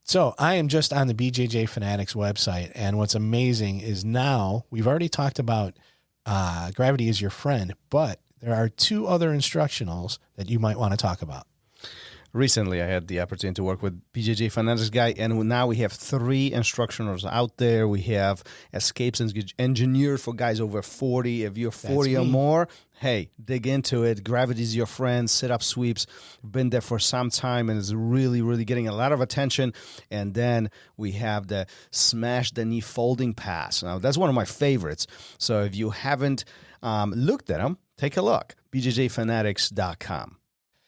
So I am just on the BJJ Fanatics website, and what's amazing is now we've already talked about Gravity is Your Friend, but there are 2 other instructionals that you might want to talk about. Recently, I had the opportunity to work with BJJ Fanatics guy, and now we have 3 instructionals out there. We have Escapes Engineered for guys over 40. If you're 40 or more, hey, dig into it. Gravity's Your Friend, sit-up sweeps. Been there for some time and is really, really getting a lot of attention. And then we have the Smash the Knee Folding Pass. Now, that's one of my favorites. So if you haven't looked at them, take a look. BJJFanatics.com.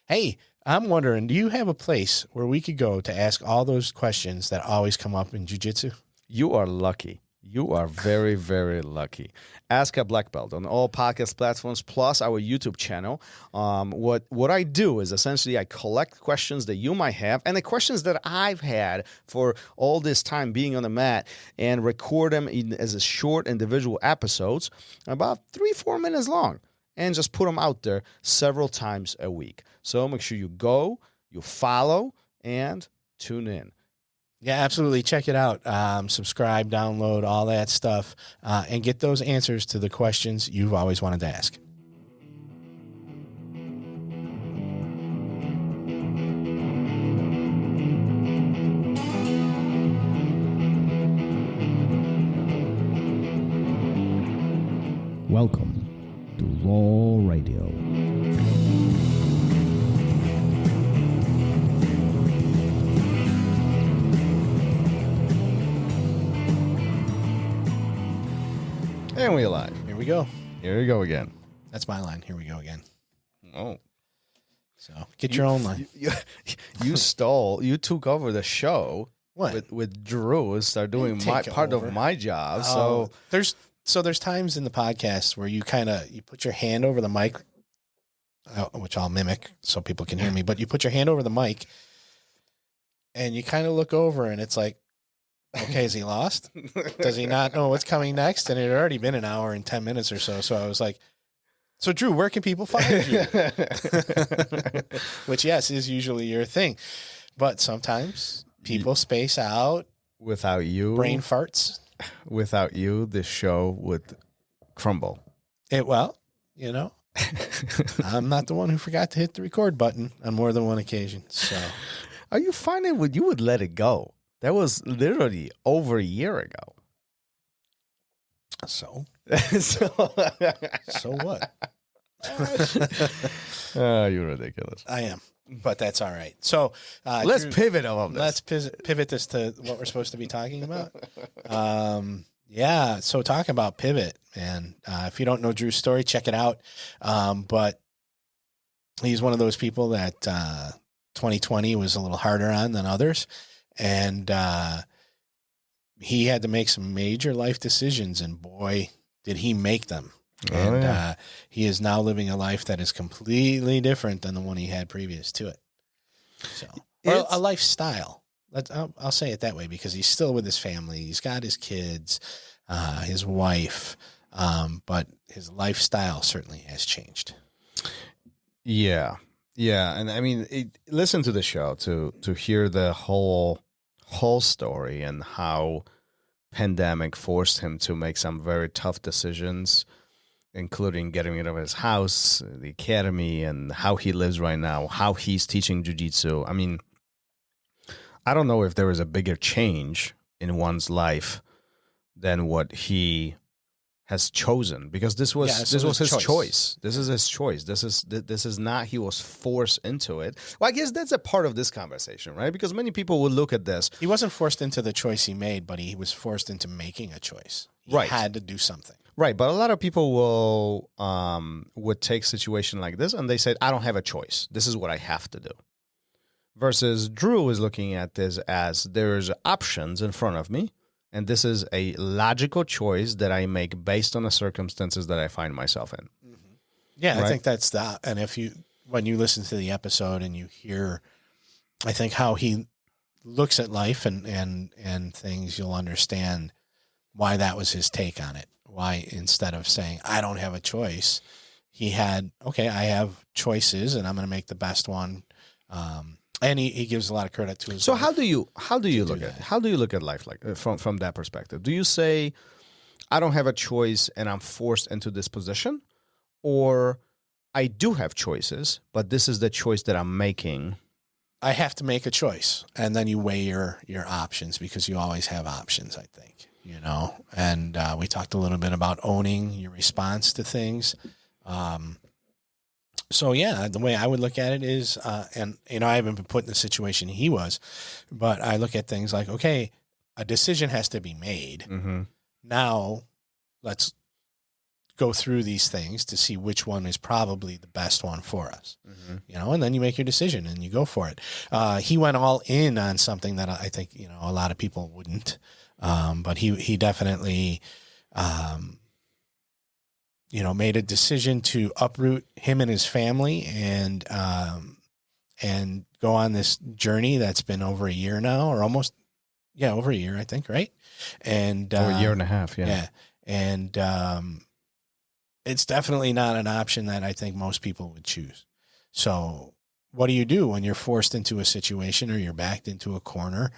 Hey, I'm wondering, do you have a place where we could go to ask all those questions that always come up in jiu-jitsu? You are lucky. You are very, very lucky. Ask a Black Belt on all podcast platforms, plus our YouTube channel. What I do is essentially I collect questions that you might have and the questions that I've had for all this time being on the mat and record them as a short individual episodes, about 3-4 minutes long, and just put them out there several times a week. So make sure you go, you follow, and tune in. Yeah, absolutely. Check it out. Subscribe, download, all that stuff, and get those answers to the questions you've always wanted to ask. Welcome to Raw Radio. And we're live. Here we go. Here we go again. That's my line. Here we go again. Oh. So get your own line. You took over the show What? with Drew and started doing Take part over. of my job. So there's times in the podcast where you put your hand over the mic, which I'll mimic so people can hear me, but you put your hand over the mic and you kind of look over and it's like, okay, is he lost? Does he not know what's coming next? And it had already been an hour and 10 minutes or so. So I was like, so Drew, where can people find you? Which, yes, is usually your thing. But sometimes people space out. Without you, Brain farts. Without you, this show would crumble. I'm not the one who forgot to hit the record button on more than one occasion. So, Are you finding what you would let it go? That was literally over a year ago. So so what? You're ridiculous. I am, but that's all right. So let's pivot on this. Let's pivot this to what we're supposed to be talking about. So talking about pivot, man. If you don't know Drew's story, check it out. But he's one of those people that 2020 was a little harder on than others. And he had to make some major life decisions, and boy, did he make them. He is now living a life that is completely different than the one he had previous to it. So, or a lifestyle. I'll say it that way because he's still with his family. He's got his kids, his wife, but his lifestyle certainly has changed. Yeah. And I mean, listen to the show to hear the whole story and how pandemic forced him to make some very tough decisions, including getting rid of his house, the academy, and how he lives right now, how he's teaching jiu-jitsu. I mean, I don't know if there is a bigger change in one's life than what he has chosen, because this was his choice. This is his choice. This is not, he was forced into it. Well, I guess that's a part of this conversation, right? Because many people would look at this. He wasn't forced into the choice he made, but he was forced into making a choice. He had to do something. Right, but a lot of people would take a situation like this and they said, I don't have a choice. This is what I have to do. Versus Drew is looking at this as there's options in front of me, and this is a logical choice that I make based on the circumstances that I find myself in. Mm-hmm. Yeah, right? I think that's that. And when you listen to the episode and you hear, I think how he looks at life and things, you'll understand why that was his take on it. Why instead of saying, I don't have a choice, he had, okay, I have choices and I'm going to make the best one And he gives a lot of credit to his So wife. how do you look that. at life like from that perspective? Do you say I don't have a choice and I'm forced into this position, or I do have choices, but this is the choice that I'm making? I have to make a choice, and then you weigh your options, because you always have options, I think, and we talked a little bit about owning your response to things. So yeah, the way I would look at it is, and I haven't been put in the situation he was, but I look at things like, okay, a decision has to be made. Mm-hmm. Now let's go through these things to see which one is probably the best one for us, and then you make your decision and you go for it. He went all in on something that I think, a lot of people wouldn't. But he definitely, made a decision to uproot him and his family and go on this journey that's been over a year now, or almost, over a year, I think. Right. And a year and a half. Yeah. Yeah. And, it's definitely not an option that I think most people would choose. So what do you do when you're forced into a situation or you're backed into a corner?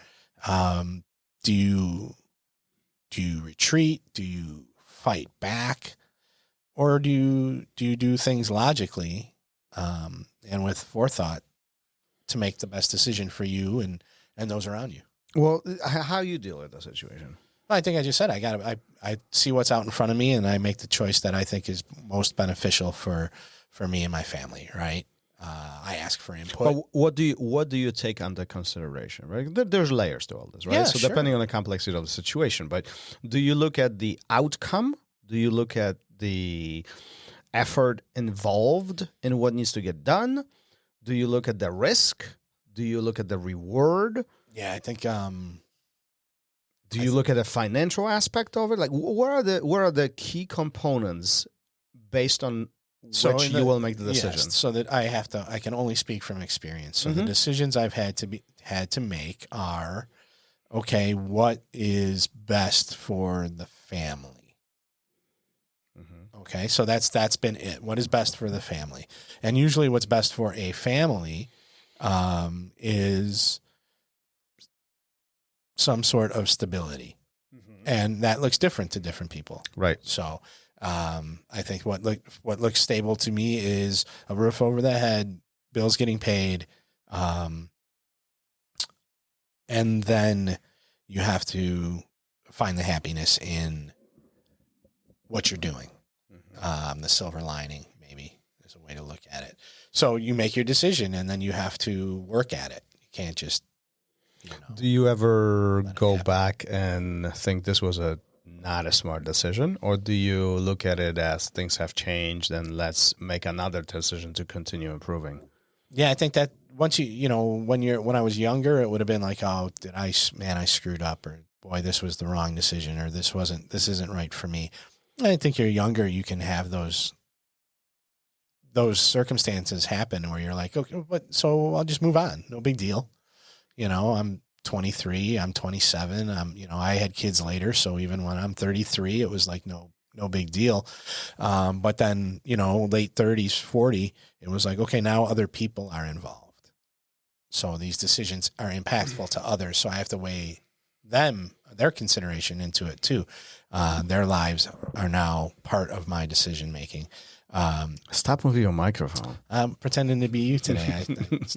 Do you retreat? Do you fight back? Or do you do things logically and with forethought to make the best decision for you and those around you? Well, how you deal with the situation? I think I just said I see what's out in front of me, and I make the choice that I think is most beneficial for me and my family. Right? I ask for input. But what do you take under consideration? Right? There's layers to all this, right? Yeah, so sure. Depending on the complexity of the situation, but do you look at the outcome? Do you look at the effort involved in what needs to get done? Do you look at the risk? Do you look at the reward? Yeah, I think. Do you look at the financial aspect of it? Like, what are the key components based on which you will make the decision? Yes, so that I can only speak from experience. So the decisions I've had to make are, okay, what is best for the family? Okay, so that's been it. What is best for the family? And usually what's best for a family is some sort of stability. And that looks different to different people. Right. So I think what looks stable to me is a roof over the head, bills getting paid, and then you have to find the happiness in what you're doing. The silver lining, maybe, is a way to look at it. So you make your decision, and then you have to work at it. You can't just, Do you ever go back and think this was not a smart decision, or do you look at it as things have changed and let's make another decision to continue improving? Yeah, I think that once when I was younger, it would have been like, oh, I screwed up, or boy, this was the wrong decision, or this isn't right for me. I think you're younger, you can have those circumstances happen where you're like, okay, so I'll just move on. No big deal. I'm 23, I'm 27. I had kids later. So even when I'm 33, it was like, no big deal. But then, late 30s, 40, it was like, okay, now other people are involved. So these decisions are impactful to others. So I have to weigh their consideration into it too. Their lives are now part of my decision-making. Stop moving your microphone. I'm pretending to be you today. I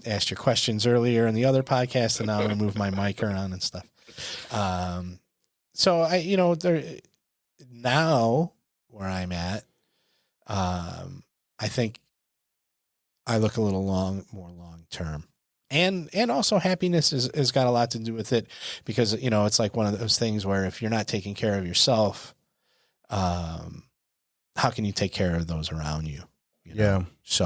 asked your questions earlier in the other podcast, and now I'm going to move my mic around and stuff. So now where I'm at, I think I look a little more long-term. And also happiness has got a lot to do with it, because, it's like one of those things where if you're not taking care of yourself, how can you take care of those around you? Yeah. So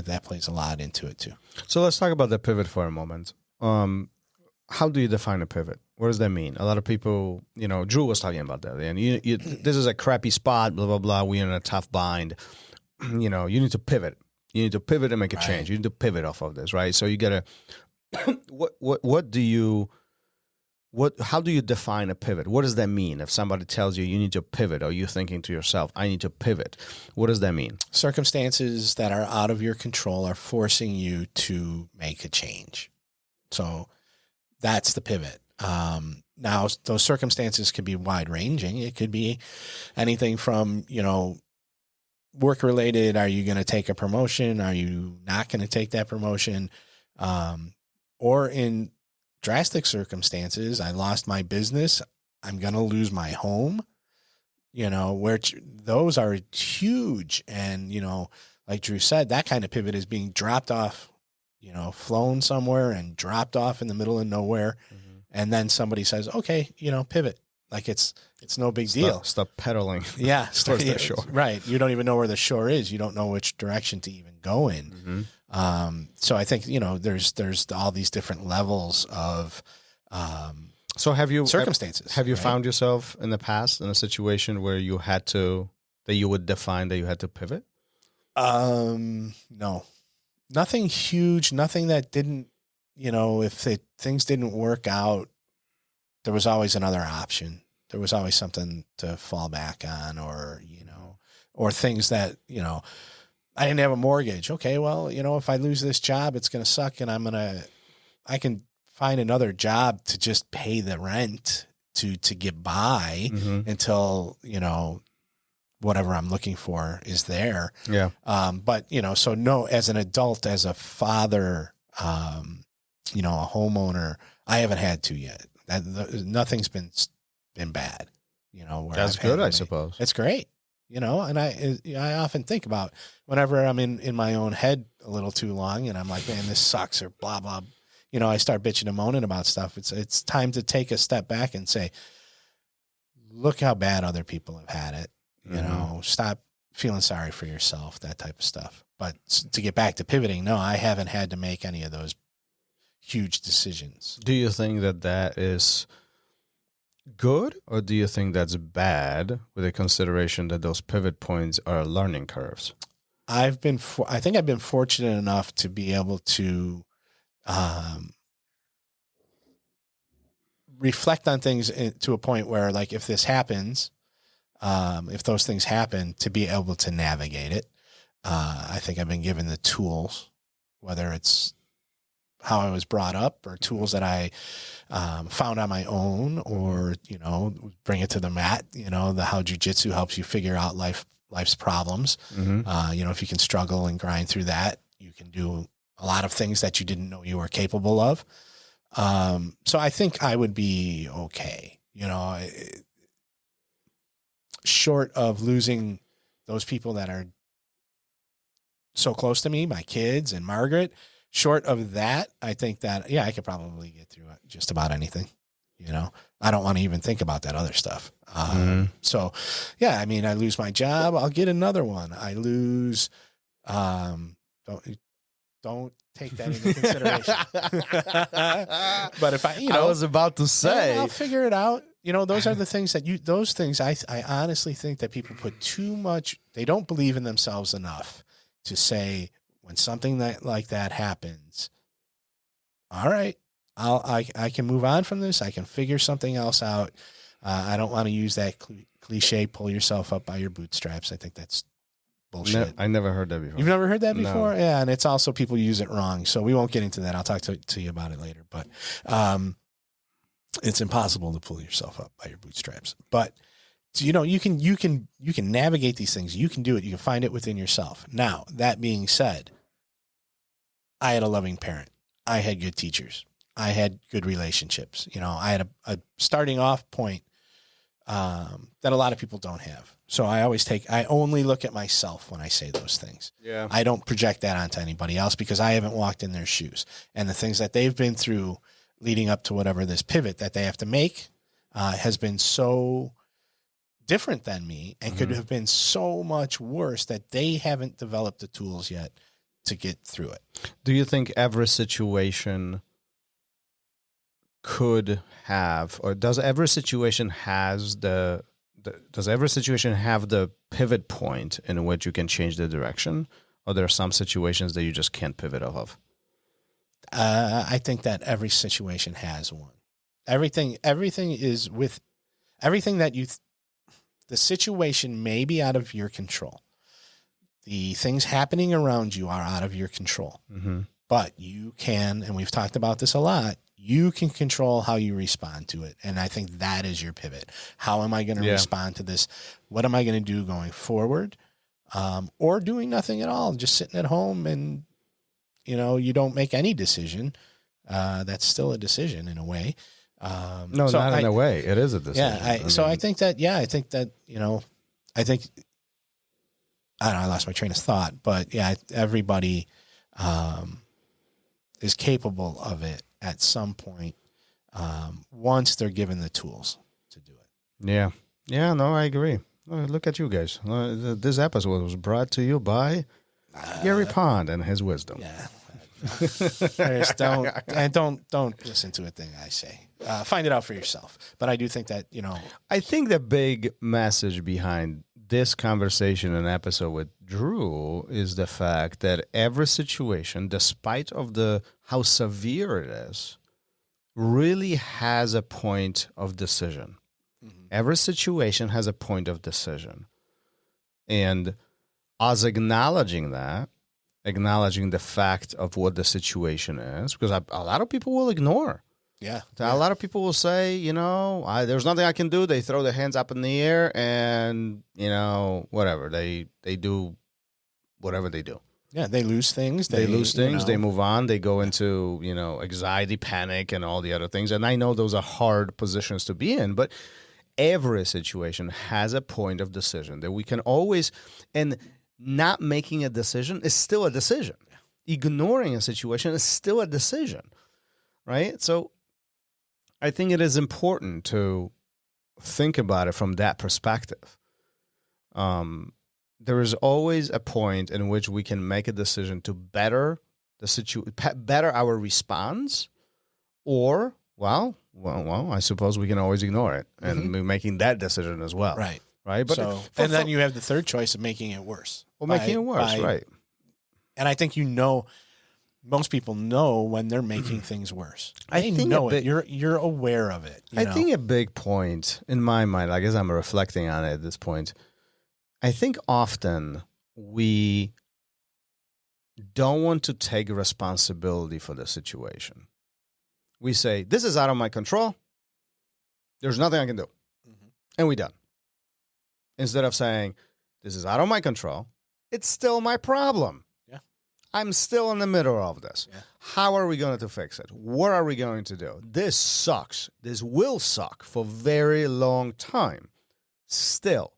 that plays a lot into it too. So let's talk about the pivot for a moment. How do you define a pivot? What does that mean? A lot of people, Drew was talking about that. And this is a crappy spot, blah, blah, blah. We're in a tough bind. You need to pivot. You need to pivot and make a change. You need to pivot off of this, right? So you gotta. How do you define a pivot? What does that mean? If somebody tells you need to pivot, or you're thinking to yourself, I need to pivot, what does that mean? Circumstances that are out of your control are forcing you to make a change. So that's the pivot. Now those circumstances could be wide ranging. It could be anything from, work related. Are you going to take a promotion? Are you not going to take that promotion? Or in drastic circumstances, I lost my business. I'm going to lose my home, where those are huge. And, like Drew said, that kind of pivot is being dropped off, flown somewhere and dropped off in the middle of nowhere. Mm-hmm. And then somebody says, okay, pivot. Like it's no big deal. Stop pedaling. Yeah. Towards the shore. Right. You don't even know where the shore is. You don't know which direction to even go in. Mm-hmm. So I think, there's all these different levels of, so have you circumstances. Have you right? found yourself in the past in a situation where you had to, that you would define that you had to pivot? No, nothing huge, nothing that didn't, if things didn't work out, there was always another option. There was always something to fall back on, or, or things that, I didn't have a mortgage. Okay. Well, if I lose this job, it's going to suck, and I can find another job to just pay the rent to get by until, whatever I'm looking for is there. Yeah. But, so no, as an adult, as a father, a homeowner, I haven't had to yet. Nothing's been bad, where That's good, I suppose. It's great, and I often think about whenever I'm in my own head a little too long and I'm like, man, this sucks, or blah, blah, I start bitching and moaning about stuff. It's time to take a step back and say, look how bad other people have had it. Stop feeling sorry for yourself, that type of stuff. But to get back to pivoting, no, I haven't had to make any of those huge decisions. Do you think that is good, or do you think that's bad, with the consideration that those pivot points are learning curves? I think I've been fortunate enough to be able to reflect on things to a point where, like, if this happens, if those things happen, to be able to navigate it. I think I've been given the tools, whether it's how I was brought up, or tools that I found on my own, or, bring it to the mat, the how jujitsu helps you figure out life's problems. If you can struggle and grind through that, you can do a lot of things that you didn't know you were capable of. So I think I would be okay, short of losing those people that are so close to me, my kids and Margaret. Short of that, I think that, I could probably get through just about anything. I don't want to even think about that other stuff. So, I lose my job, I'll get another one. I lose, don't take that into consideration. But if I was about to say, I'll figure it out. Those are the things those things I honestly think that people put too much, they don't believe in themselves enough to say, when something like that happens, all right, I can move on from this. I can figure something else out. I don't want to use that cliche, pull yourself up by your bootstraps. I think that's bullshit. I never heard that before. You've never heard that No. before? Yeah. And it's also, people use it wrong. So we won't get into that. I'll talk to you about it later, but, it's impossible to pull yourself up by your bootstraps. But you can navigate these things. You can do it. You can find it within yourself. Now, that being said, I had a loving parent. I had good teachers. I had good relationships. I had a starting off point that a lot of people don't have. So I only look at myself when I say those things. Yeah. I don't project that onto anybody else, because I haven't walked in their shoes, and the things that they've been through leading up to whatever this pivot that they have to make has been so different than me, and could have been so much worse, that they haven't developed the tools yet to get through it. Do you think every situation could have, or does every situation have the pivot point in which you can change the direction, or there are some situations that you just can't pivot off of? I think that every situation has one. Everything is with everything that the situation may be out of your control. The things happening around you are out of your control. but you can, and we've talked about this a lot, you can control how you respond to it. And I think that is your pivot. How am I going to respond to this? What am I going to do going forward? Or doing nothing at all, just sitting at home and, you don't make any decision. That's still a decision in a way. No, so not in a way. It is a decision. Yeah. I think that, I lost my train of thought, but yeah, everybody is capable of it at some point once they're given the tools to do it. Yeah. Yeah, no, I agree. Look at you guys. This episode was brought to you by Gary Pond and his wisdom. Yeah. Don't listen to a thing I say. Find it out for yourself. But I do think that, I think the big message behind this conversation and episode with Drew is the fact that every situation, despite of how severe it is, really has a point of decision. Mm-hmm. Every situation has a point of decision. And us acknowledging the fact of what the situation is, because a lot of people will ignore. Yeah. A lot of people will say, there's nothing I can do. They throw their hands up in the air and, whatever. They do whatever they do. Yeah, they lose things. They lose things. They move on. They go into, anxiety, panic, and all the other things. And I know those are hard positions to be in, but every situation has a point of decision that we can always, and not making a decision is still a decision. Ignoring a situation is still a decision, right? So I think it is important to think about it from that perspective. There is always a point in which we can make a decision to better our response, or I suppose we can always ignore it and be making that decision as well. Right. Right. But then you have the third choice of making it worse. Well, making it worse, right. And I think most people know when they're making things worse. I think it. You're aware of it. I think a big point in my mind, I guess I'm reflecting on it at this point, I think often we don't want to take responsibility for the situation. We say, this is out of my control. There's nothing I can do. Mm-hmm. And we're done. Instead of saying, this is out of my control, it's still my problem. Yeah. I'm still in the middle of this. Yeah. How are we going to fix it? What are we going to do? This sucks. This will suck for a very long time. Still,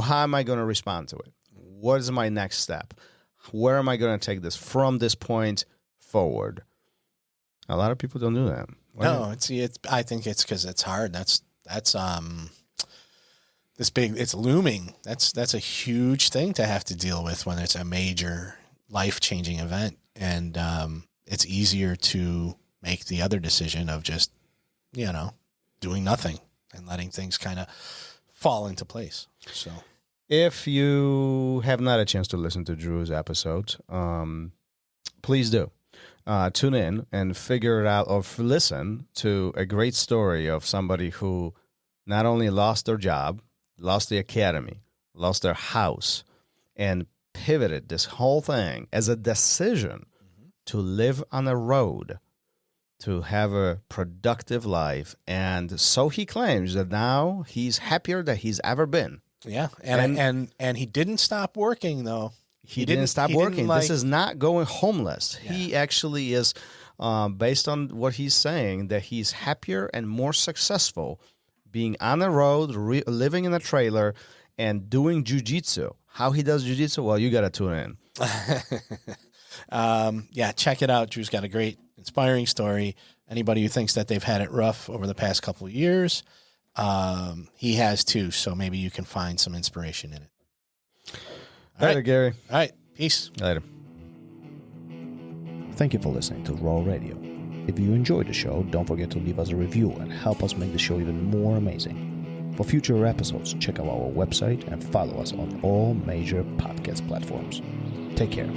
how am I going to respond to it? What is my next step? Where am I going to take this from this point forward? A lot of people don't do that. I think it's because it's hard. That's this big. It's looming. That's a huge thing to have to deal with when it's a major life-changing event, and it's easier to make the other decision of just doing nothing and letting things kind of fall into place. So, if you have not a chance to listen to Drew's episode, please do. Tune in and figure it out, or listen to a great story of somebody who not only lost their job, lost the academy, lost their house, and pivoted this whole thing as a decision to live on a road, to have a productive life. And so he claims that now he's happier than he's ever been. Yeah. And he didn't stop working, though. He didn't stop working. This is not going homeless. Yeah. He actually is, based on what he's saying, that he's happier and more successful being on the road, living in a trailer, and doing jiu-jitsu. How he does jiu-jitsu? Well, you got to tune in. Check it out. Drew's got a great, inspiring story. Anybody who thinks that they've had it rough over the past couple of years, he has too. So maybe you can find some inspiration in it. Later, Gary. All right. Peace. Later. Thank you for listening to Raw Radio. If you enjoyed the show, don't forget to leave us a review and help us make the show even more amazing. For future episodes, check out our website and follow us on all major podcast platforms. Take care.